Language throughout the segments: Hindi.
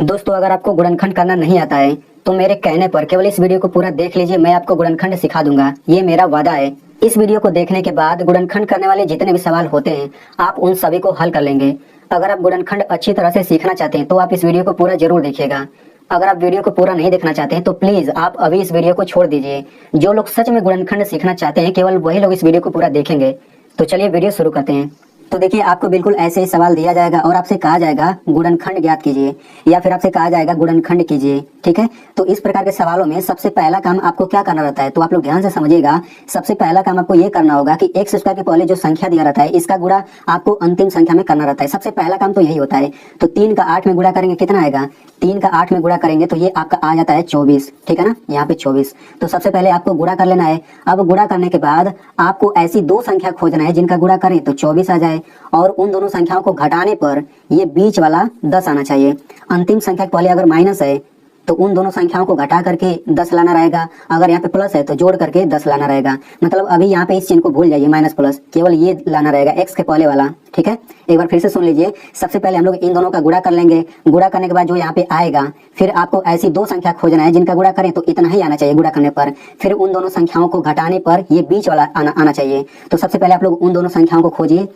दोस्तों, अगर आपको गुणनखंड करना नहीं आता है तो मेरे कहने पर केवल इस वीडियो को पूरा देख लीजिए। मैं आपको गुणनखंड सिखा दूंगा, ये मेरा वादा है। इस वीडियो को देखने के बाद गुणनखंड करने वाले जितने भी सवाल होते हैं आप उन सभी को हल कर लेंगे। अगर आप गुणनखंड अच्छी तरह से सीखना चाहते हैं तो आप इस वीडियो को पूरा जरूर देखिएगा। अगर आप वीडियो को पूरा नहीं देखना चाहते हैं तो प्लीज आप अभी इस वीडियो को छोड़ दीजिए। जो लोग सच में गुणनखंड सीखना चाहते हैं केवल वही लोग इस वीडियो को पूरा देखेंगे। तो चलिए वीडियो शुरू करते हैं। तो देखिए, आपको बिल्कुल ऐसे ही सवाल दिया जाएगा और आपसे कहा जाएगा गुणनखंड ज्ञात कीजिए, या फिर आपसे कहा जाएगा गुणनखंड कीजिए। ठीक है, तो इस प्रकार के सवालों में सबसे पहला काम आपको क्या करना रहता है, तो आप लोग ध्यान से समझिएगा। सबसे पहला काम आपको ये करना होगा कि एक्स स्क्वायर के पहले जो संख्या दिया रहता है इसका गुणा आपको अंतिम संख्या में करना रहता है। सबसे पहला काम तो यही होता है। तो 3 का 8 में गुणा करेंगे कितना आएगा, 3 का 8 में गुणा करेंगे तो ये आपका आ जाता है 24। ठीक है ना, यहाँ पे 24। तो सबसे पहले आपको गुणा कर लेना है। अब गुणा करने के बाद आपको ऐसी दो संख्या खोजना है जिनका गुणा करें तो 24 आ जाए, और उन दोनों संख्याओं को घटाने पर ये बीच वाला 10 आना चाहिए। अंतिम संख्या के पहले अगर माइनस है तो उन दोनों संख्याओं को घटा करके 10 लाना रहेगा। अगर यहाँ पे प्लस है तो जोड़ करके 10 लाना रहेगा। मतलब अभी यहाँ पे इस चिन्ह को भूल जाइए, माइनस प्लस, केवल ये लाना रहेगा एक्स के पहले वाला। ठीक है, एक बार फिर से सुन लीजिए। सबसे पहले हम लोग इन दोनों का गुणा कर लेंगे। गुणा करने के बाद जो यहाँ पे आएगा, फिर आपको ऐसी दो संख्या खोजना है जिनका गुणा करें तो इतना ही आना चाहिए गुणा करने पर। फिर उन दोनों संख्याओं को घटाने पर ये बीच वाला आना चाहिए। तो सबसे पहले आप लोग उन दोनों संख्याओं को खोजिए।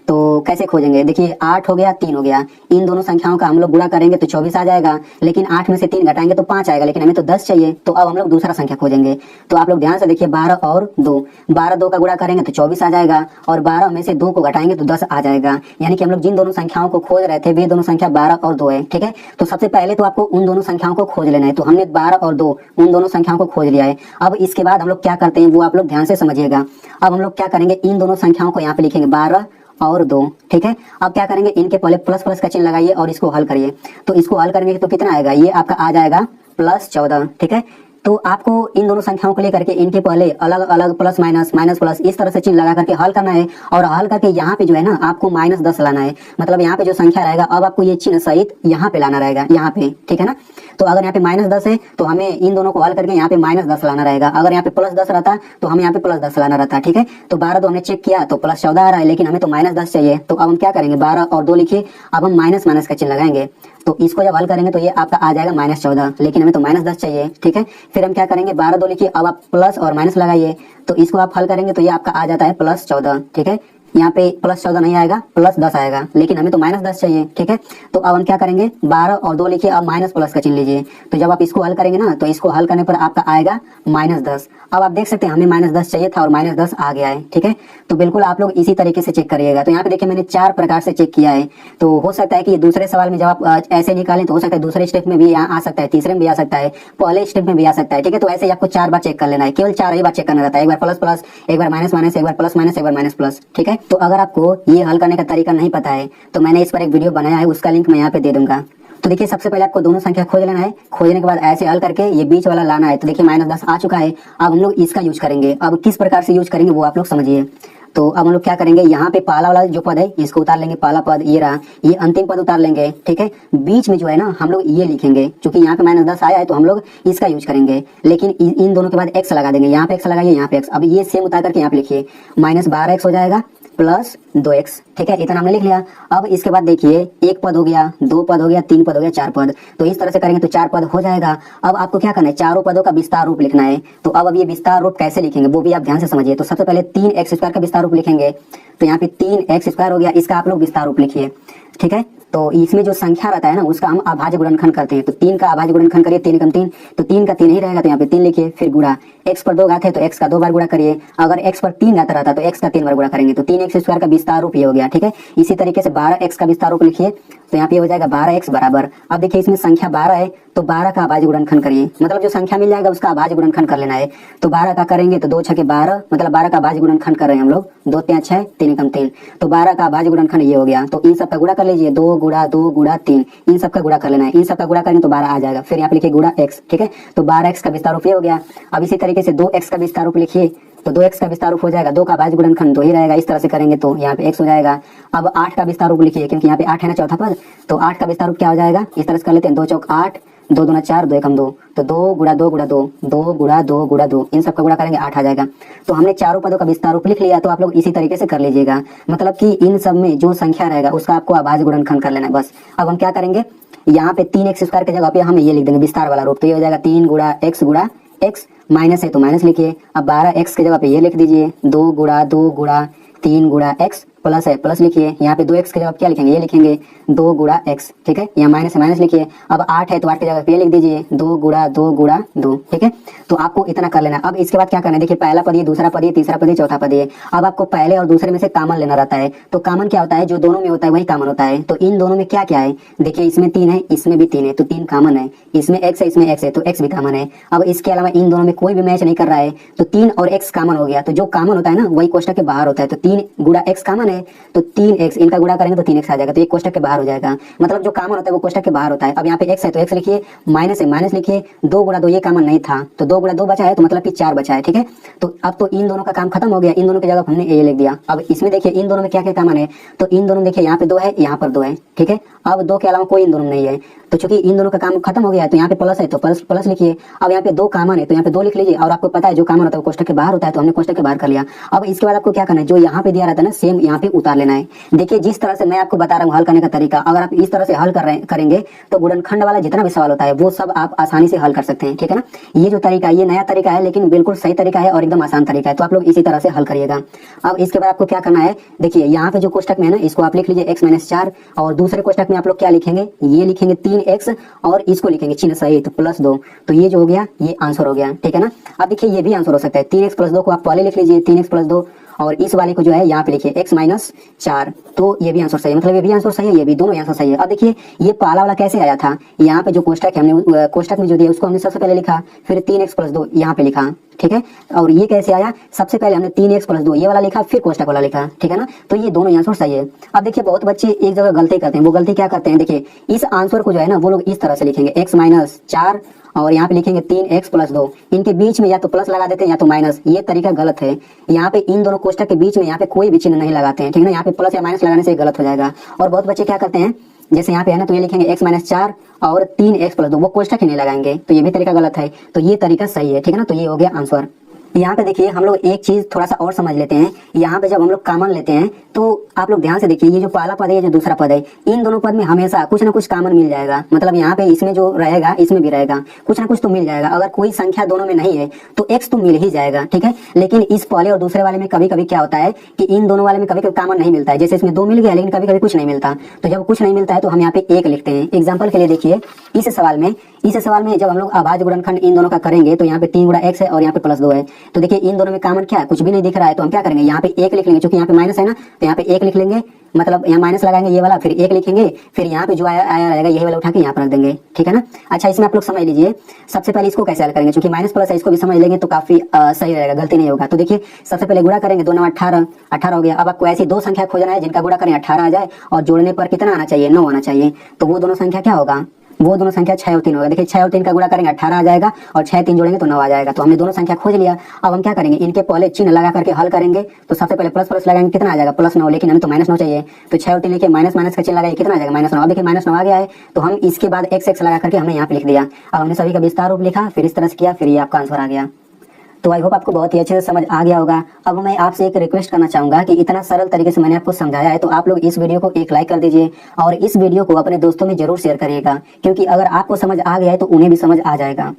तो कैसे खोजेंगे, देखिए 8 हो गया, 3 हो गया। इन दोनों संख्याओं का हम लोग गुणा करेंगे तो 24 आ जाएगा, लेकिन 8 में से 3 घटाएंगे तो 5 आएगा, लेकिन हमें तो 10 चाहिए। तो अब हम लोग दूसरा संख्या खोजेंगे। तो आप लोग ध्यान से देखिए, 12 और 2, 12 2 का गुणा करेंगे तो 24 आ जाएगा, और 12 में से 2 को घटाएंगे तो 10 आ जाएगा। यानी कि हम लोग जिन दोनों संख्याओं को खोज रहे थे वे दोनों संख्या 12 और 2 है। ठीक है, तो सबसे पहले तो आपको उन दोनों संख्याओं को खोज लेना है। तो हमने 12 और 2 उन दोनों संख्याओं को खोज लिया है। अब इसके बाद हम लोग क्या करते हैं वो आप लोग ध्यान से समझिएगा। अब हम लोग क्या करेंगे, इन दोनों संख्याओं को यहाँ पे लिखेंगे 12 और 2। ठीक है, अब क्या करेंगे, इनके पहले प्लस प्लस का चिन्ह लगाइए और इसको हल करिए। तो इसको हल करेंगे तो कितना आएगा, ये आपका आ जाएगा +14। ठीक है, तो आपको इन दोनों संख्याओं को लेकर के इनके पहले अलग अलग प्लस माइनस माइनस प्लस इस तरह से चिन्ह लगा करके हल करना है। और हल करके यहाँ पे जो है ना आपको -10 लाना है। मतलब यहाँ पे जो संख्या रहेगा अब आपको ये चिन्ह सहित यहाँ पे लाना रहेगा, यहाँ पे। ठीक है ना, तो अगर यहाँ पे -10 है तो हमें इन दोनों को हल करके यहाँ पे -10 लाना रहेगा। अगर यहाँ पे +10 रहता तो हमें यहाँ पे +10 लाना रहता। ठीक है, तो 12 2 हमने चेक किया तो +14 आ रहा है, लेकिन हमें तो -10 चाहिए। तो अब हम क्या करेंगे, 12 और 2 लिखिए। अब हम माइनस माइनस का चिन्ह लगाएंगे। तो इसको जब हल करेंगे तो ये आपका आ जाएगा -14, लेकिन हमें तो -10 चाहिए। ठीक है, फिर हम क्या करेंगे, 12 2 लिखिए। अब आप प्लस और माइनस लगाइए। तो इसको आप हल करेंगे तो ये आपका आ जाता है +14। ठीक है, यहाँ पे +14 नहीं आएगा, +10 आएगा, लेकिन हमें तो -10 चाहिए। ठीक है, तो अब हम क्या करेंगे, 12 और 2 लिखिए। अब माइनस प्लस का चिन्ह लीजिए। तो जब आप इसको हल करेंगे ना तो इसको हल करने पर आपका आएगा -10। अब आप देख सकते हैं हमें -10 चाहिए था और -10 आ गया है। ठीक है, तो बिल्कुल आप लोग इसी तरीके से चेक करिएगा। तो यहाँ पे देखिए मैंने 4 प्रकार से चेक किया है। तो हो सकता है कि दूसरे सवाल में जब आप ऐसे निकालें तो हो सकता है दूसरे स्टेप में भी आ सकता है, तीसरे में भी आ सकता है, पहले स्टेप में भी आ सकता है। ठीक है, तो ऐसे ही आपको 4 बार चेक कर लेना है। केवल 4 ही बार चेक करना रहता है। एक बार प्लस प्लस, एक बार माइनस माइनस, एक बार प्लस माइनस, एक बार माइनस प्लस। ठीक है, तो अगर आपको ये हल करने का तरीका नहीं पता है तो मैंने इस पर एक वीडियो बनाया है, उसका लिंक मैं यहाँ पे दे दूंगा। तो देखिए सबसे पहले आपको दोनों संख्या खोज लेना है। खोजने के बाद ऐसे हल करके ये बीच वाला लाना है। तो देखिए -10 आ चुका है। अब हम लोग इसका यूज करेंगे। अब किस प्रकार से यूज करेंगे वो आप लोग समझिए। तो अब हम लोग क्या करेंगे, यहाँ पे पहला वाला जो पद है इसको उतार लेंगे। पहला पद ये रहा, ये अंतिम पद उतार लेंगे। ठीक है, बीच में जो है ना हम लोग ये लिखेंगे। क्योंकि यहाँ पे -10 आया है तो हम लोग इसका यूज करेंगे, लेकिन इन दोनों के बाद x लगा देंगे। यहाँ पे x लगाइए, यहाँ पे x। अब ये सेम उतार करके यहाँ पे लिखिए, -12x हो जाएगा +2x। ठीक है, इतना हमने लिख लिया। अब इसके बाद देखिए एक पद हो गया, 2 पद हो गया, 3 पद हो गया, 4 पद। तो इस तरह से करेंगे तो 4 पद हो जाएगा। अब आपको क्या करना है, चारों पदों का विस्तार रूप लिखना है। तो अब ये विस्तार रूप कैसे लिखेंगे वो भी आप ध्यान से समझिए। तो सबसे पहले 3x² का विस्तार रूप लिखेंगे। तो यहाँ पे 3x² हो गया, इसका आप लोग विस्तार रूप लिखिए। ठीक है, तो इसमें जो संख्या रहता है ना उसका हम अभाज्य गुणनखंड करते हैं। तो 3 का अभाज्य गुणनखंड करिए, 3 एकम 3। तो 3 का 3 ही रहेगा, तो यहाँ पे 3 लिखिए। फिर गुणा, x पर 2 घात है तो x का 2 बार गुणा करिए। अगर x पर 3 घात रहता तो x का 3 बार गुणा करेंगे। तो 3x² का विस्तार रूप ये हो गया। ठीक है, इसी तरीके से 12x का विस्तार रूप लिखिए। तो यहाँ पे हो जाएगा 12x बराबर। अब देखिए इसमें संख्या 12 है तो 12 का अभाज्य गुणनखंड करिए। मतलब जो संख्या मिल जाएगा उसका अभाज्य गुणनखंड कर लेना है। तो 12 का करेंगे तो 2 6 के 12, मतलब 12 का अभाज्य गुणनखंड कर रहे हैं हम लोग। 2 3 6, 3 एकम 3। तो 12 का अभाज्य गुणनखंड ये हो गया। तो इन सब का गुणा कर लीजिए, 2 गुणा 2 गुणा 3, इन सब का गुणा कर लेना है। इन सब का गुणा करेंगे तो 12 आ जाएगा। फिर यहाँ पे लिखिए गुणा x। ठीक है, तो 12x का विस्तार रूप ये हो गया। अब इसी तरीके से 2x का विस्तार रूप लिखिए। तो 2x का विस्तार रूप हो जाएगा, 2 का अभाज्य गुणनखंड 2 ही रहेगा। इस तरह से करेंगे तो यहाँ पे x हो जाएगा। अब 8 का विस्तार रूप लिखिए, क्योंकि यहाँ पे 8 है ना चौथा पद। तो 8 का विस्तार रूप क्या हो जाएगा, इस तरह से कर लेते हैं। 2 चौक 8, 2 दूना 4, 2 एकम 2। तो 2 गुणा 2 गुणा 2, 2 गुणा 2 गुणा 2, इन सब का गुणा करेंगे 8 आ जाएगा। तो हमने चारों पदों का विस्तार रूप लिख लिया। तो आप लोग इसी तरीके से कर लीजिएगा। मतलब कि इन सब में जो संख्या रहेगा उसका आपको अभाज्य गुणनखंड कर लेना है बस। अब हम क्या करेंगे, यहाँ पे 3x² की जगह पे हम ये लिख देंगे विस्तार वाला रूप, तो ये हो जाएगा 3 गुणा x माइनस है तो माइनस लिखिए। अब 12x की जगह पे ये लिख दीजिए 2 गुणा 3 गुणा x प्लस है प्लस लिखिए। यहाँ पे 2x की जगह क्या लिखेंगे, ये लिखेंगे 2 गुणा x, ठीक है। यहाँ माइनस है माइनस लिखिए। अब 8 है तो 8 की जगह पे ये लिख दीजिए 2 गुणा 2 गुणा 2, ठीक है। तो आपको इतना कर लेना। अब इसके बाद क्या करना है, देखिए पहला पद ये, दूसरा पद ये, तीसरा पद ये, चौथा पद ये। अब आपको पहले और दूसरे में से कॉमन लेना रहता है। तो कॉमन क्या होता है, जो दोनों में होता है वही कॉमन होता है। तो इन दोनों में क्या क्या है, देखिए इसमें 3 है, इसमें भी 3 है, तो 3 कॉमन है। इसमें x है, इसमें x है, तो x भी कॉमन है। अब इसके अलावा इन दोनों में कोई भी मैच नहीं कर रहा है, तो 3 और x कॉमन हो गया। तो जो कॉमन होता है ना वही कोष्टक के बाहर होता है। तो 3 गुणा x कॉमन है, तो 3x, इनका गुणा करेंगे तो 3x आ जाएगा, तो ये कोष्टक के बाहर हो जाएगा। मतलब जो कॉमन होता है वो कोष्टक के बाहर होता है। अब यहाँ पे x है तो x लिखिए, माइनस है माइनस लिखिए, 2 गुणा 2 ये कॉमन नहीं था, तो 2 गुणा 2 बचा है, तो मतलब कि 4 बचा है, ठीक है। तो अब तो इन दोनों का काम खत्म हो गया, इन दोनों की जगह हमने ये लिख दिया। अब इसमें देखिए इन दोनों में क्या क्या कॉमन है, तो इन दोनों में देखिए यहाँ पे 2 है, यहाँ पर 2 है, ठीक है। अब 2 के अलावा कोई इन दोनों में नहीं है, तो चूंकि इन दोनों का काम खत्म हो गया है तो यहाँ पे प्लस है तो प्लस प्लस लिखिए। अब यहाँ पे 2 कॉमन है तो यहाँ पे 2 लिख लीजिए। और आपको पता है जो कॉमन होता है वो कोष्टक के बाहर होता है, तो हमने कोष्टक के बाहर कर लिया। अब इसके बाद आपको क्या करना है, जो यहाँ पे दिया रहता है ना सेम यहाँ पे उतार लेना है। देखिए जिस तरह से मैं आपको बता रहा हूँ हल करने का तरीका, अगर आप इस तरह से हल करेंगे तो गुणनखंड वाला जितना भी सवाल होता है वो सब आप आसानी से हल कर सकते हैं, ठीक है ना। ये जो तरीका है ये नया तरीका है, लेकिन बिल्कुल सही तरीका है और एकदम आसान तरीका है, तो आप लोग इसी तरह से हल करिएगा। अब इसके बाद आपको क्या करना है, देखिए यहाँ पे जो कोष्टक में है ना इसको आप लिख लीजिए x-4, और दूसरे कोष्टक में आप लोग क्या लिखेंगे, ये लिखेंगे 3x और इसको लिखेंगे चिन्ह सहित +2। तो ये जो हो गया ये आंसर हो गया, ठीक है ना। अब देखिए ये भी आंसर हो सकता है, 3x + 2 को आप पहले लिख लीजिए 3x + 2, और इस वाले को जो है यहाँ पे लिखिए x-4, तो ये भी आंसर सही है। मतलब ये भी आंसर सही है, ये भी, दोनों आंसर सही है। अब देखिए ये पहला वाला कैसे आया था, यहाँ पे जो कोष्टक है हमने कोष्टक में जो दिया उसको हमने सबसे पहले लिखा, फिर 3x + 2 यहाँ पे लिखा, ठीक है। और ये कैसे आया, सबसे पहले हमने 3x + 2 ये वाला लिखा, फिर कोष्टक वाला लिखा, ठीक है ना। तो ये दोनों आंसर सही है। अब देखिए बहुत बच्चे एक जगह गलती करते हैं, वो गलती क्या करते हैं, देखिए इस आंसर को जो है ना वो लोग इस तरह से लिखेंगे x-4 और यहाँ पे लिखेंगे 3x + 2, इनके बीच में या तो प्लस लगा देते हैं या तो माइनस। ये तरीका गलत है। यहाँ पे इन दोनों कोष्टक के बीच में यहाँ पे कोई भी चिन्ह नहीं लगाते हैं, ठीक है ना। यहाँ पे प्लस या माइनस लगाने से गलत हो जाएगा। और बहुत बच्चे क्या करते हैं, जैसे यहाँ पे है ना तो ये लिखेंगे x-4 और 3x + 2, वो कोष्टक ही नहीं लगाएंगे, तो ये भी तरीका गलत है। तो ये तरीका सही है, ठीक है ना। तो ये हो गया आंसर। यहाँ पे देखिए हम लोग एक चीज थोड़ा सा और समझ लेते हैं। यहाँ पे जब हम लोग कॉमन लेते हैं तो आप लोग ध्यान से देखिए, ये जो पहला पद है ये जो दूसरा पद है, इन दोनों पद में हमेशा कुछ ना कुछ कॉमन मिल जाएगा। मतलब यहाँ पे इसमें जो रहेगा इसमें भी रहेगा, कुछ ना कुछ तो मिल जाएगा। अगर कोई संख्या दोनों में नहीं है तो x तो मिल ही जाएगा, ठीक है। लेकिन इस पहले और दूसरे वाले में कभी कभी क्या होता है कि इन दोनों वाले में कभी कभी कॉमन नहीं मिलता है। जैसे इसमें 2 मिल गया लेकिन कभी कभी कुछ नहीं मिलता, तो जब कुछ नहीं मिलता है तो हम यहाँ पे 1 लिखते हैं। एग्जाम्पल के लिए देखिए इस सवाल में जब हम लोग अभाज्य गुणनखंड इन दोनों का करेंगे तो यहाँ पे 3 गुणा x है और यहाँ पे +2 है। तो देखिए इन दोनों में कॉमन क्या है, कुछ भी नहीं दिख रहा है, तो हम क्या करेंगे यहाँ पे 1 लिख लेंगे। क्योंकि यहाँ पे माइनस है ना तो यहाँ पे 1 लिख लेंगे, मतलब यहाँ माइनस लगाएंगे ये वाला, फिर 1 लिखेंगे, फिर यहाँ पे जो आया रहेगा यही वाला उठा के यहाँ पर रख देंगे, ठीक है ना। अच्छा इसमें आप लोग समझ लीजिए, सबसे पहले इसको कैसे हल करेंगे, क्योंकि माइनस प्लस है, इसको भी समझ लेंगे तो काफी सही रहेगा, गलती नहीं होगा। तो देखिए सबसे पहले गुणा करेंगे, 2 9 18 हो गया। अब आपको ऐसी 2 संख्या खोजना है जिनका गुणा करें 18 आ जाए और जोड़ने पर कितना आना चाहिए, 9 आना चाहिए। तो वो दोनों संख्या क्या होगा, वो दोनों संख्या 6 और 3 होगा। देखिए 6 और 3 का गुणा करेंगे 18 आ जाएगा, और 6 3 जोड़ेंगे तो 9 आ जाएगा। तो हमने दोनों संख्या खोज लिया। अब हम क्या करेंगे, इनके पहले चिन्ह लगा करके हल करेंगे। तो सबसे पहले प्लस प्लस लगाएंगे, कितना आ जाएगा +9, लेकिन हमें तो -9 चाहिए। तो 6 और 3 लिखे, माइनस माइनस का चिन्ह लगाइए, कितना आ जाएगा -9। अब देखिए -9 आ गया है, तो हम इसके बाद x लगा करके हमने यहाँ पे लिख दिया। अब हमने सभी का विस्तार रूप लिखा, फिर इस तरह से किया, फिर ये आपका आंसर आ गया। तो आई होप आपको बहुत ही अच्छे से समझ आ गया होगा। अब मैं आपसे एक रिक्वेस्ट करना चाहूंगा कि इतना सरल तरीके से मैंने आपको समझाया है, तो आप लोग इस वीडियो को एक लाइक कर दीजिए और इस वीडियो को अपने दोस्तों में जरूर शेयर करिएगा, क्योंकि अगर आपको समझ आ गया है तो उन्हें भी समझ आ जाएगा।